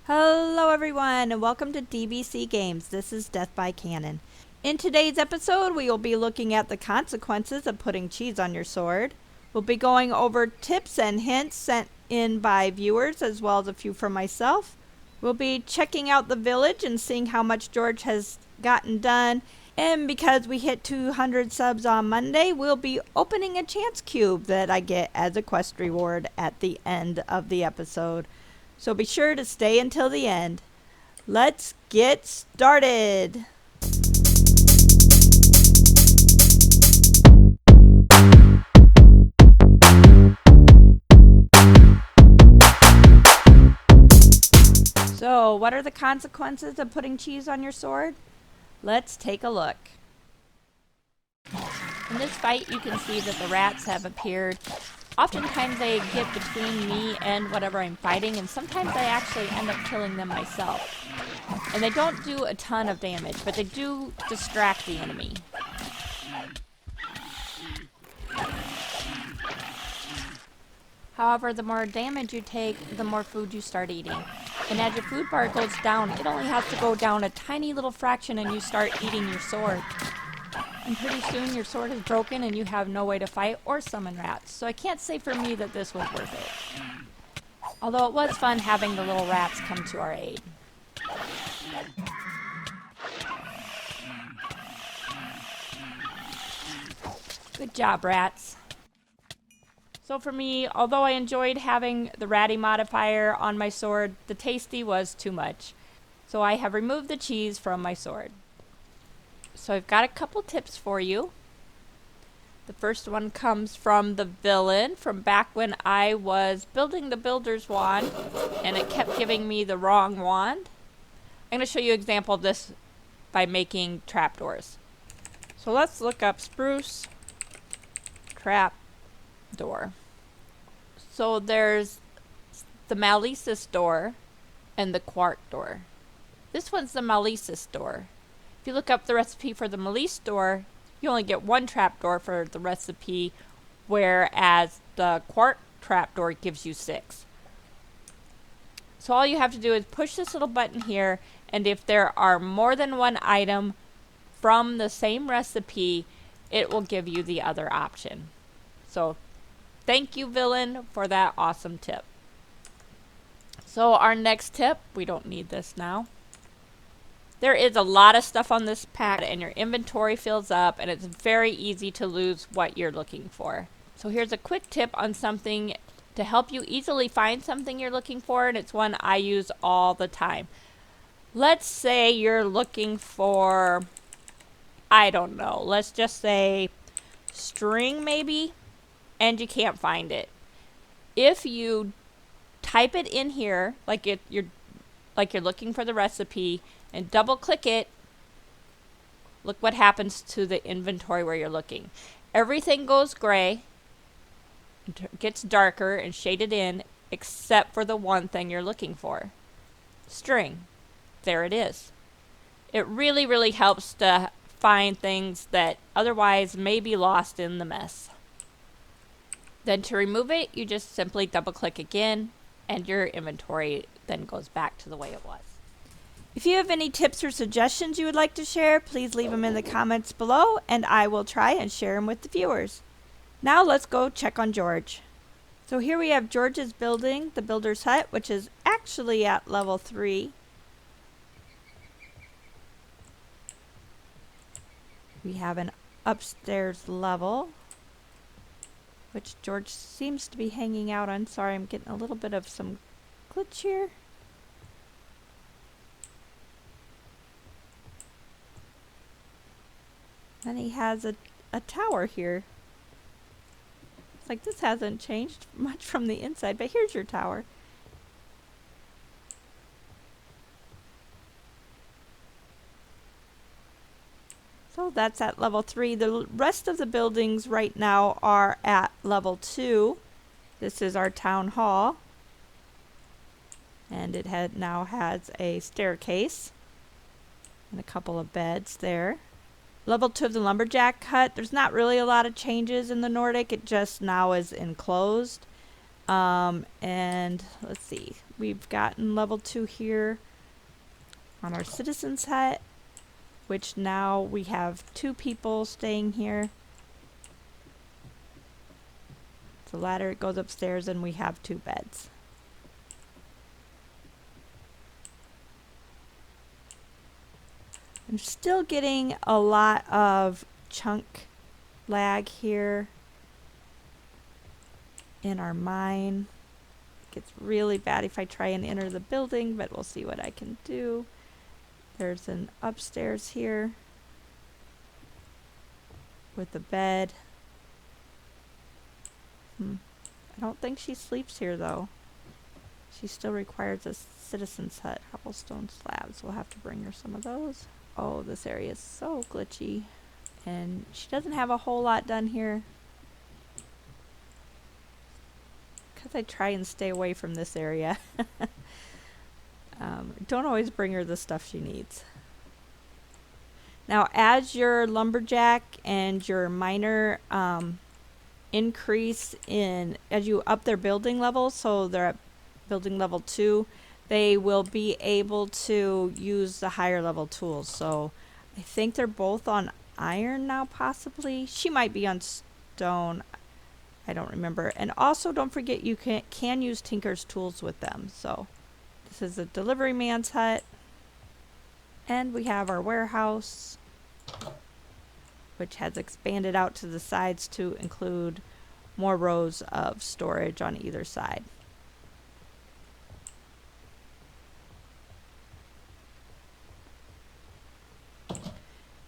Hello everyone and welcome to DBC Games. This is Death by Cannon. In today's episode we will be looking at the consequences of putting cheese on your sword. We'll be going over tips and hints sent in by viewers as well as a few from myself. We'll be checking out the village and seeing how much George has gotten done. And because we hit 200 subs on Monday, we'll be opening a chance cube that I get as a quest reward at the end of the episode. So be sure to stay until the end. Let's get started. So, what are the consequences of putting cheese on your sword? Let's take a look. In this fight, you can see that the rats have appeared. Oftentimes they get between me and whatever I'm fighting, and sometimes I actually end up killing them myself. And they don't do a ton of damage, but they do distract the enemy. However, the more damage you take, the more food you start eating. And as your food bar goes down, it only has to go down a tiny little fraction and you start eating your sword. And pretty soon your sword is broken and you have no way to fight or summon rats. So I can't say for me that this was worth it. Although it was fun having the little rats come to our aid. Good job, rats. So for me, although I enjoyed having the ratty modifier on my sword, the tasty was too much. So I have removed the cheese from my sword. So I've got a couple tips for you. The first one comes from the villain from back when I was building the builder's wand and it kept giving me the wrong wand. I'm going to show you an example of this by making trapdoors. So let's look up spruce trapdoor. So there's the Malesis door and the quark door. This one's the Malesis door. If you look up the recipe for the Malesis door, you only get one trapdoor for the recipe, whereas the quark trapdoor gives you 6. So all you have to do is push this little button here, and if there are more than one item from the same recipe, it will give you the other option. So thank you, villain, for that awesome tip. So our next tip, we don't need this now. There is a lot of stuff on this pack and your inventory fills up and it's very easy to lose what you're looking for. So here's a quick tip on something to help you easily find something you're looking for, and it's one I use all the time. Let's say you're looking for, I don't know, let's just say string maybe, and you can't find it. If you type it in here like you're looking for the recipe and double click it, look what happens to the inventory where you're looking. Everything goes gray, gets darker and shaded in, except for the one thing you're looking for. String. There it is. It really, really helps to find things that otherwise may be lost in the mess. Then to remove it, you just simply double click again and your inventory then goes back to the way it was. If you have any tips or suggestions you would like to share, please leave them in the comments below and I will try and share them with the viewers. Now let's go check on George. So here we have George's building, the builder's hut, which is actually at level 3. We have an upstairs level, which George seems to be hanging out on. Sorry, I'm getting a little bit of some glitch here. Then he has a tower here. It's like this hasn't changed much from the inside, but here's your tower. So that's at level 3. The rest of the buildings right now are at level 2. This is our town hall. And it now has a staircase and a couple of beds there. Level 2 of the lumberjack hut, there's not really a lot of changes in the Nordic. It just now is enclosed. And let's see. we've gotten level 2 here on our citizens hut, which now we have 2 people staying here. The ladder goes upstairs and we have 2 beds. I'm still getting a lot of chunk lag here in our mine. It gets really bad if I try and enter the building, but we'll see what I can do. There's an upstairs here with a bed. I don't think she sleeps here though. She still requires a citizen's hut. Cobblestone slabs. We'll have to bring her some of those. Oh, this area is so glitchy. And she doesn't have a whole lot done here. Because I try and stay away from this area. Don't always bring her the stuff she needs. Now, as your lumberjack and your miner increase in, as you up their building level, so they're at building level 2, they will be able to use the higher level tools. So I think they're both on iron now, possibly. She might be on stone. I don't remember. And also don't forget you can use Tinker's tools with them. So this is a delivery man's hut. And we have our warehouse, which has expanded out to the sides to include more rows of storage on either side.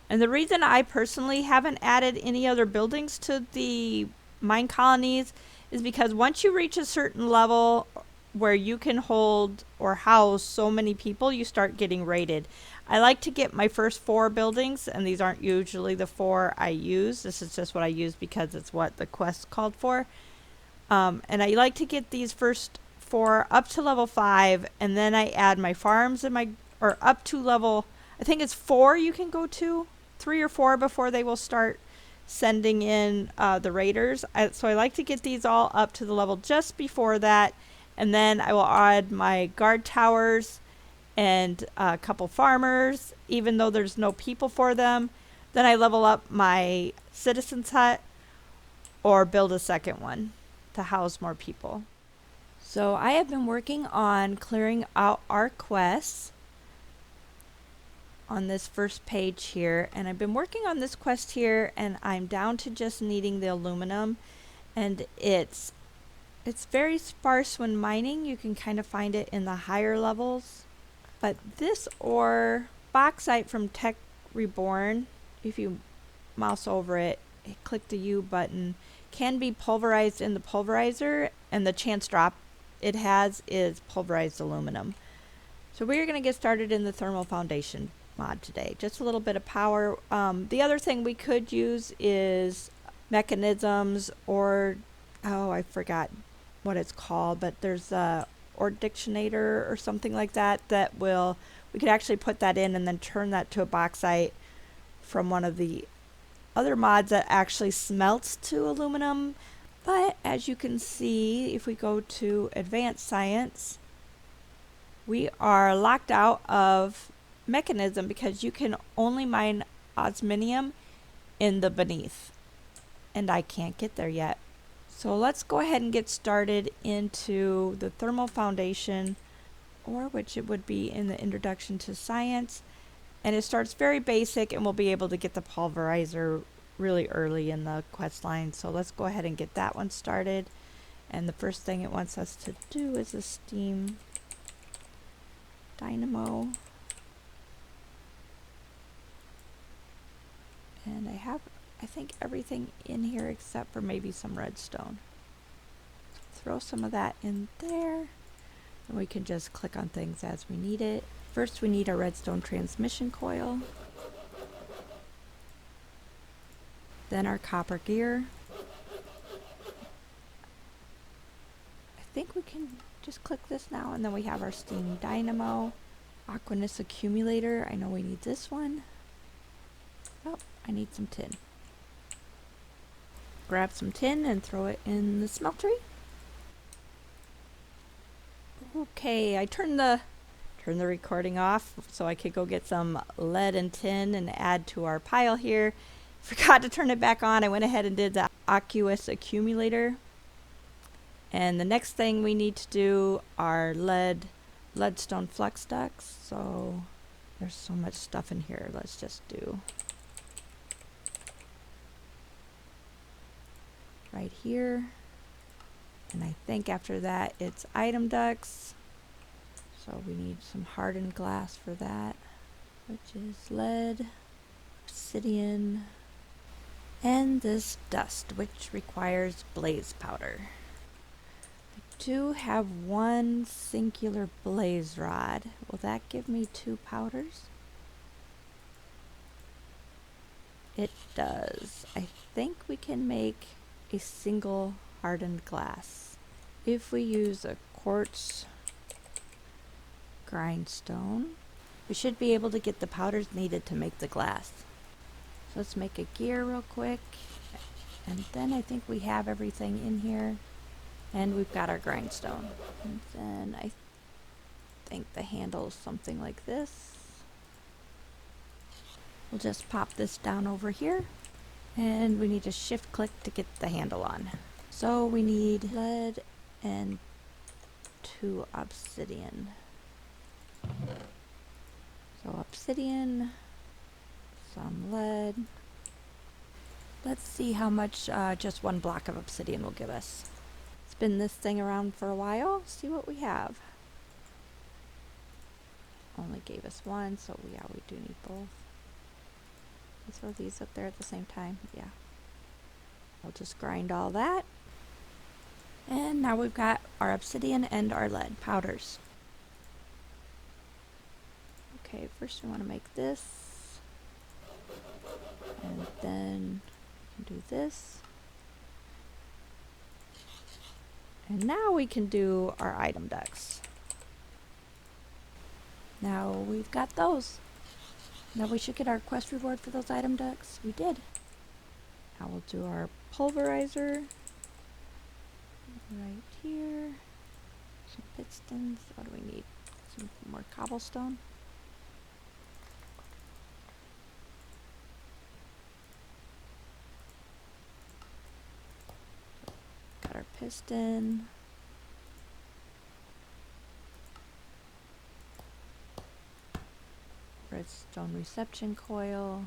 And the reason I personally haven't added any other buildings to the mine colonies is because once you reach a certain level where you can hold or house so many people, you start getting raided. I like to get my first 4 buildings, and these aren't usually the 4 I use. This is just what I use because it's what the quest called for. And I like to get these first 4 up to level 5, and then I add my farms and or up to level, I think it's 4 you can go to, 3 or 4 before they will start sending in the raiders. So I like to get these all up to the level just before that, and then I will add my guard towers and a couple farmers, even though there's no people for them. Then I level up my citizen's hut or build a second one to house more people. So I have been working on clearing out our quests on this first page here, and I've been working on this quest here, and I'm down to just needing the aluminum, and it's very sparse when mining. You can kind of find it in the higher levels. But this ore, bauxite from Tech Reborn, if you mouse over it, click the U button, can be pulverized in the pulverizer, and the chance drop it has is pulverized aluminum. So we're going to get started in the thermal foundation mod today. Just a little bit of power. The other thing we could use is mechanisms, or oh, I forgot what it's called, but there's a Ordictionator or something like that we could actually put that in and then turn that to a bauxite from one of the other mods that actually smelts to aluminum. But as you can see, if we go to advanced science, we are locked out of mechanism because you can only mine osminium in the beneath, and I can't get there yet. So let's go ahead and get started into the thermal foundation, or which it would be in the introduction to science. And it starts very basic, and we'll be able to get the pulverizer really early in the quest line. So let's go ahead and get that one started. And the first thing it wants us to do is a steam dynamo. And I think everything in here except for maybe some redstone. Throw some of that in there, and we can just click on things as we need it. First we need a redstone transmission coil, then our copper gear. I think we can just click this now, and then we have our steam dynamo. Aquanus accumulator, I know we need this one. Oh, I need some tin. Grab some tin and throw it in the smeltery. Okay, I turned the recording off so I could go get some lead and tin and add to our pile here. Forgot to turn it back on. I went ahead and did the aqueous accumulator. And the next thing we need to do are leadstone flux ducts. So there's so much stuff in here. Let's just do right here. And I think after that it's item ducts. So we need some hardened glass for that, which is lead, obsidian, and this dust, which requires blaze powder. I do have one singular blaze rod. Will that give me 2 powders? It does. I think we can make a single hardened glass. If we use a quartz grindstone, we should be able to get the powders needed to make the glass. So let's make a gear real quick, and then I think we have everything in here, and we've got our grindstone. And then I think the handle is something like this. We'll just pop this down over here, and we need to shift click to get the handle on. So we need lead and 2 obsidian. So obsidian, some lead. Let's see how much just 1 block of obsidian will give us. Spin this thing around for a while, see what we have. Only gave us 1, so yeah, we do need both. Let's throw these up there at the same time, yeah. I'll just grind all that. And now we've got our obsidian and our lead powders. Okay, first we want to make this, and then we can do this. And now we can do our item ducts. Now we've got those. Now we should get our quest reward for those item ducts. We did. Now we'll do our pulverizer. Right here. Some pistons. What do we need? Some more cobblestone. Got our piston. Redstone reception coil.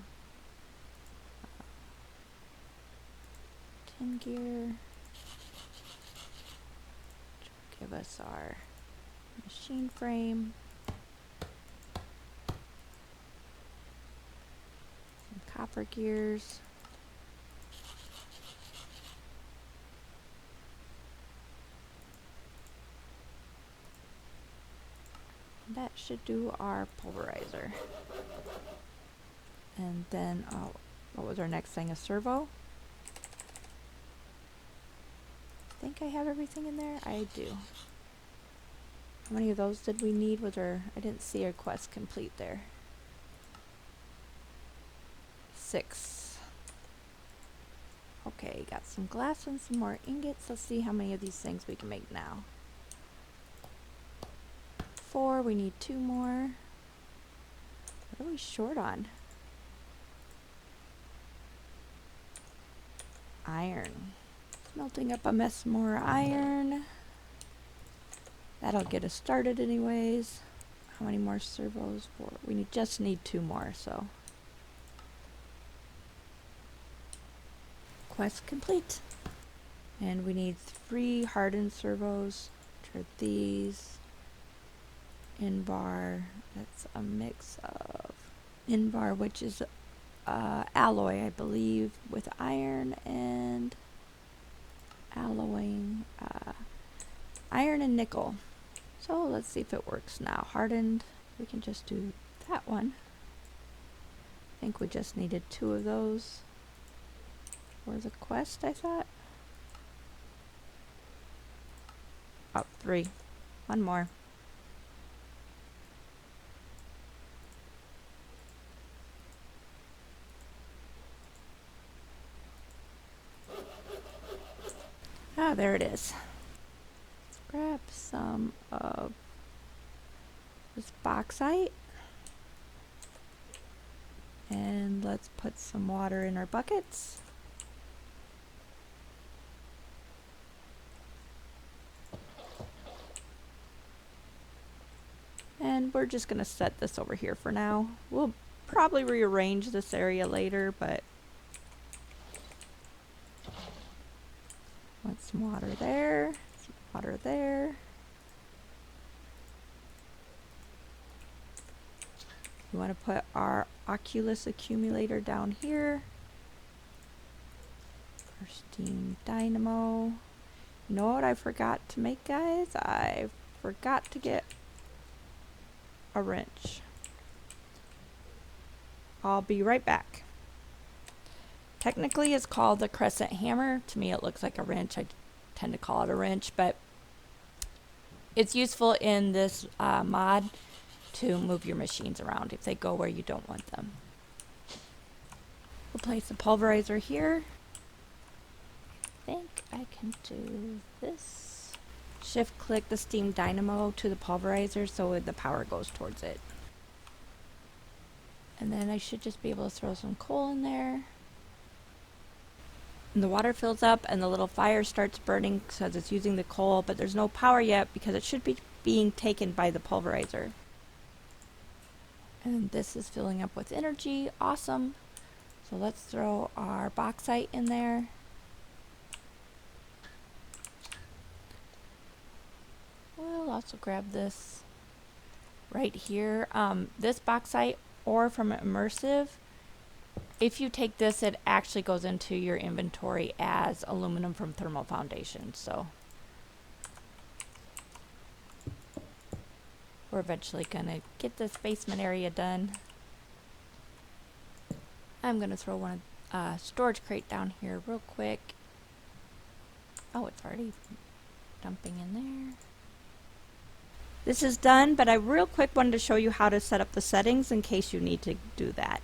Tin gear. Which will give us our machine frame. Some copper gears. That should do our pulverizer. And then, oh, what was our next thing? A servo? I think I have everything in there. I do. How many of those did we need? Was there, I didn't see a quest complete there. 6. Okay, got some glass and some more ingots. Let's see how many of these things we can make now. 4, we need 2 more. What are we short on? Iron. Smelting up a mess more iron. That'll get us started anyways. How many more servos? 4. We just need 2 more, so. Quest complete. And we need 3 hardened servos, which are these. Invar, that's a mix of Invar, which is alloy, I believe, with iron and alloying, iron and nickel. So let's see if it works now. Hardened, we can just do that one. I think we just needed 2 of those for the quest, I thought. Oh, 3. 1 more. Ah, there it is. grab some of this bauxite. And let's put some water in our buckets. And we're just going to set this over here for now. We'll probably rearrange this area later, but want some water there, some water there. We want to put our Oculus accumulator down here. Our steam dynamo. You know what I forgot to make, guys? I forgot to get a wrench. I'll be right back. Technically it's called the crescent hammer. To me it looks like a wrench. I tend to call it a wrench, but it's useful in this mod to move your machines around if they go where you don't want them. We'll place the pulverizer here. I think I can do this. Shift click the steam dynamo to the pulverizer so the power goes towards it. And then I should just be able to throw some coal in there. And the water fills up and the little fire starts burning because it's using the coal, but there's no power yet because it should be being taken by the pulverizer. And this is filling up with energy. Awesome. So let's throw our bauxite in there. We'll also grab this right here. This bauxite ore from Immersive, if you take this, it actually goes into your inventory as aluminum from Thermal Foundation. So we're eventually gonna get this basement area done. I'm gonna throw one storage crate down here real quick. Oh, it's already dumping in there. This is done, but I real quick wanted to show you how to set up the settings in case you need to do that.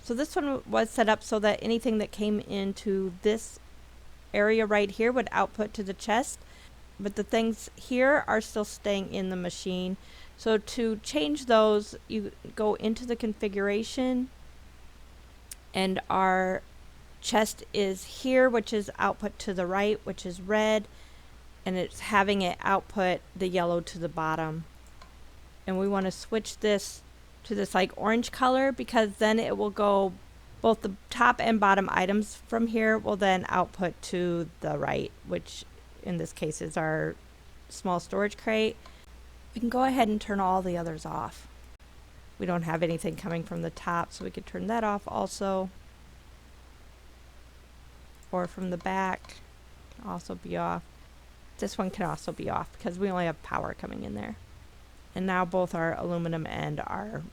So this one was set up so that anything that came into this area right here would output to the chest, but the things here are still staying in the machine. So to change those, you go into the configuration, and our chest is here, which is output to the right, which is red, and it's having it output the yellow to the bottom. And we want to switch this to this like orange color because then it will go, both the top and bottom items from here will then output to the right, which in this case is our small storage crate. We can go ahead and turn all the others off. We don't have anything coming from the top, so we could turn that off also. Or from the back, can also be off. This one can also be off because we only have power coming in there. And now both our aluminum and our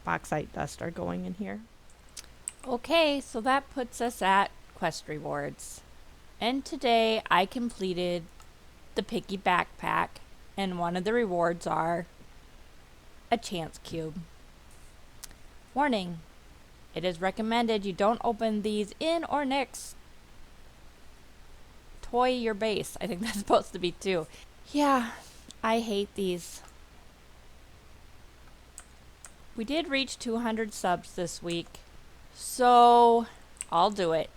bauxite dust are going in here. Okay, so that puts us at quest rewards. And today I completed the Piggy Backpack, and one of the rewards are a chance cube. Warning, it is recommended you don't open these in or next toy your base. I think that's supposed to be too. Yeah, I hate these. We did reach 200 subs this week, so I'll do it.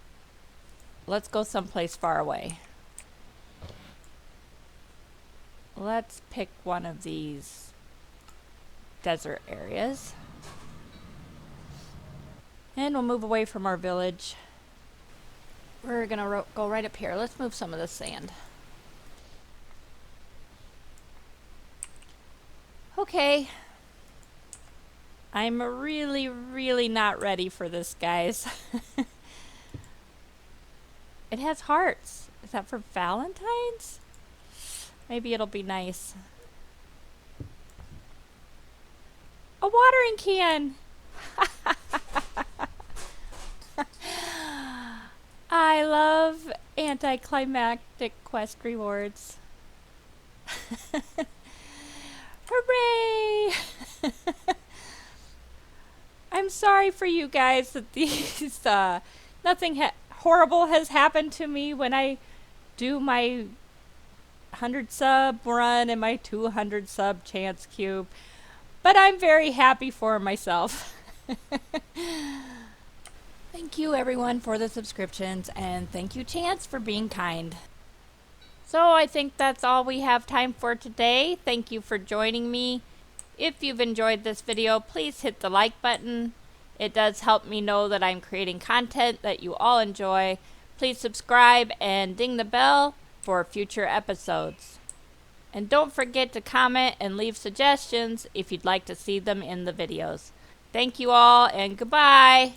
Let's go someplace far away. Let's pick one of these desert areas. And we'll move away from our village. We're gonna go right up here. Let's move some of the sand. Okay. I'm really, really not ready for this, guys. It has hearts. Is that for Valentine's? Maybe it'll be nice. A watering can! I love anticlimactic quest rewards. Hooray! I'm sorry for you guys that these nothing horrible has happened to me when I do my 100 sub run and my 200 sub chance cube. But I'm very happy for myself. Thank you everyone for the subscriptions, and thank you Chance for being kind. So I think that's all we have time for today. Thank you for joining me. If you've enjoyed this video, please hit the like button. It does help me know that I'm creating content that you all enjoy. Please subscribe and ding the bell for future episodes. And don't forget to comment and leave suggestions if you'd like to see them in the videos. Thank you all, and goodbye!